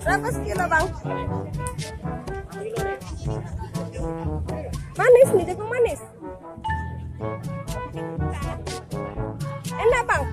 Berapa sekilo bang? Manis nih, jagung manis. Enak bang.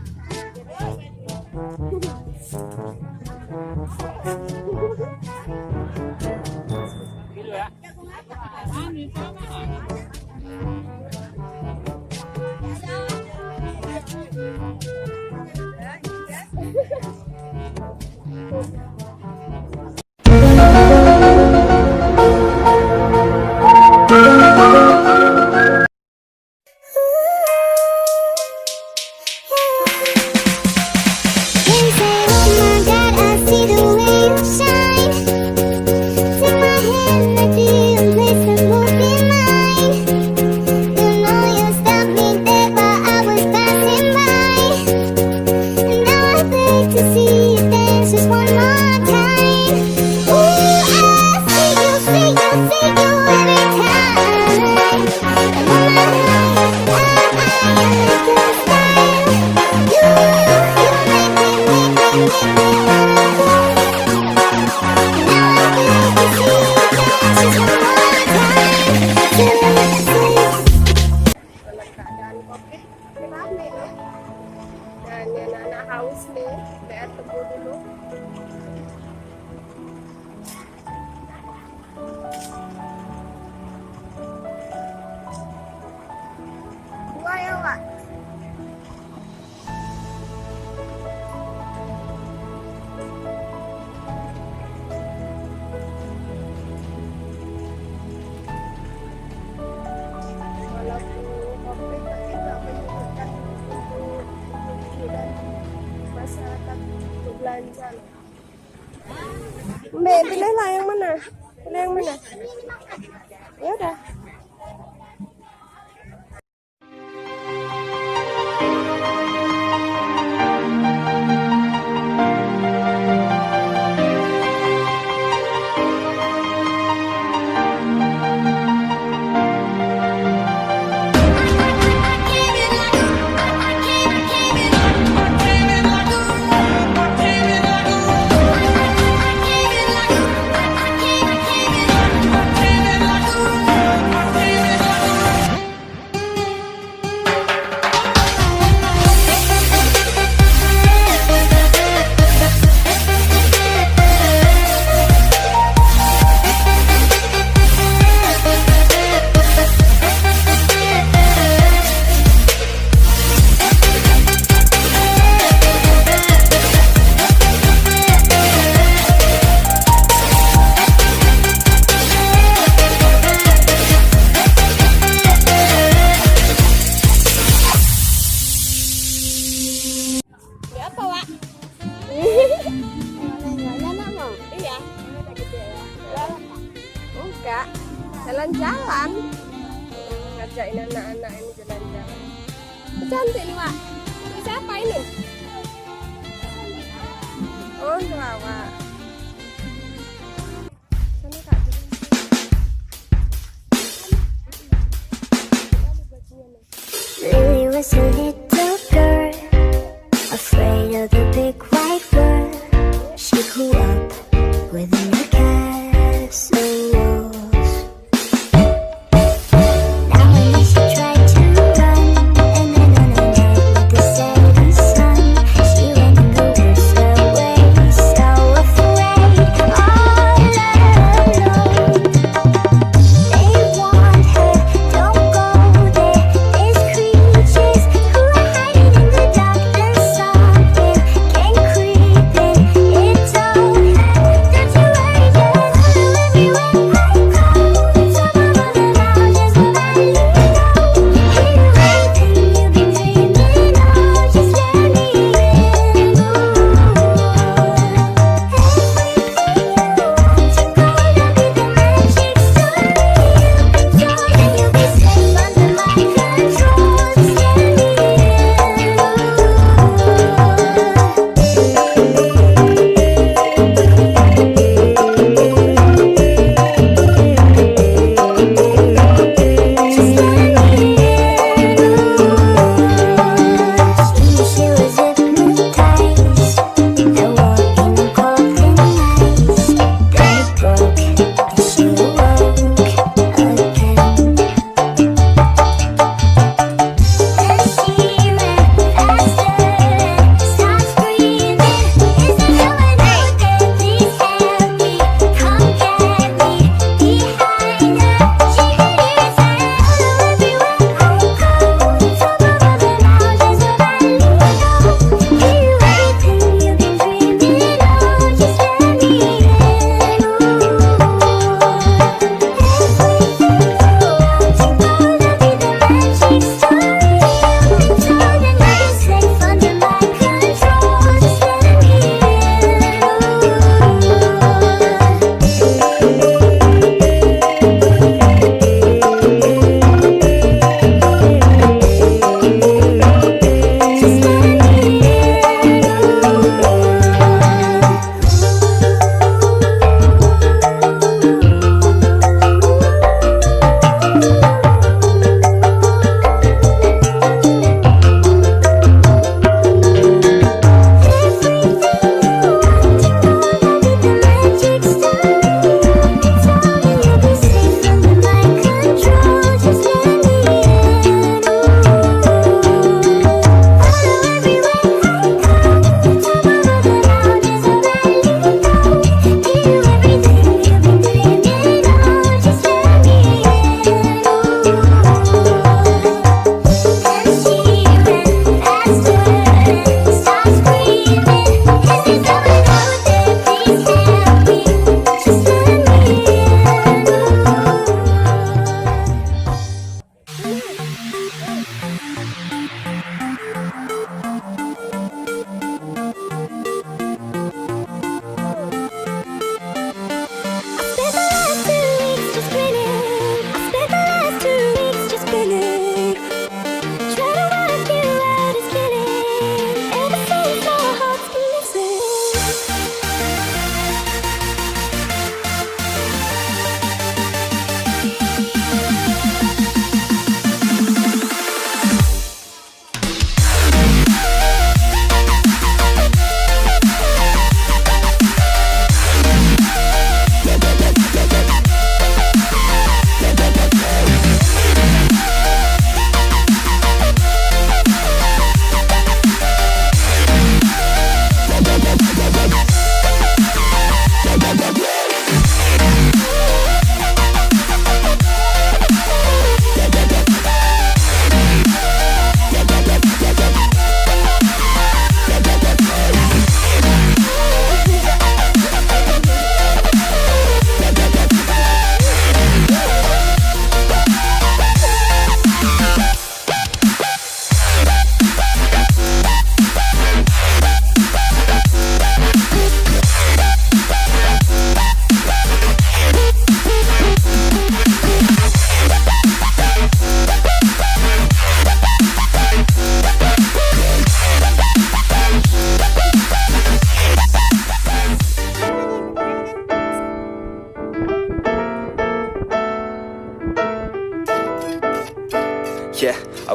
Dan yang anak haus nih, biar tunggu dulu. Dua ya Wak? Masyarakat berbelanja. Mbak, pilihlah yang mana? Pilih yang mana? Ya udah. Enggak, jalan-jalan. Ngajakin anak-anak ini jalan-jalan. Cantik nih Wak. Ini siapa ini? Oh, itu Wak. Sana Kak. Lily was a little girl, afraid of the big white world. She grew up within a castle walls. Now and then she tried to run, and then on a night with the setting sun, she went the worst away, so afraid, all alone. They warned her, don't go there, there's creatures who are hiding in the dark, and something came creeping, it told her, don't you worry.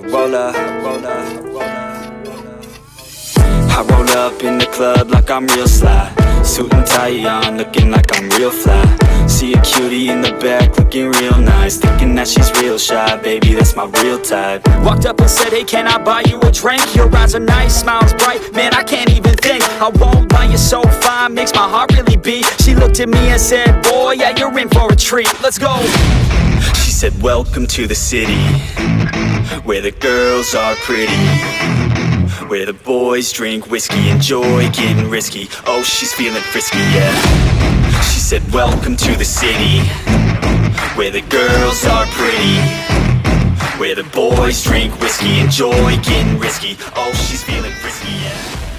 roll up, I roll up in the club like I'm real sly. Suit and tie on, looking like I'm real fly. See a cutie in the back, looking real nice. Thinking that she's real shy, baby, that's my real type. Walked up and said, hey, can I buy you a drink? Your eyes are nice, smiles bright, man, I can't even think. I won't lie, you're so fine, makes my heart really beat. She looked at me and said, boy, yeah, you're in for a treat, let's go. She said, welcome to the city, where the girls are pretty, where the boys drink whiskey, enjoy getting risky. Oh, she's feeling frisky, yeah. She said, welcome to the city, where the girls are pretty, where the boys drink whiskey, enjoy getting risky. Oh, she's feeling frisky, yeah.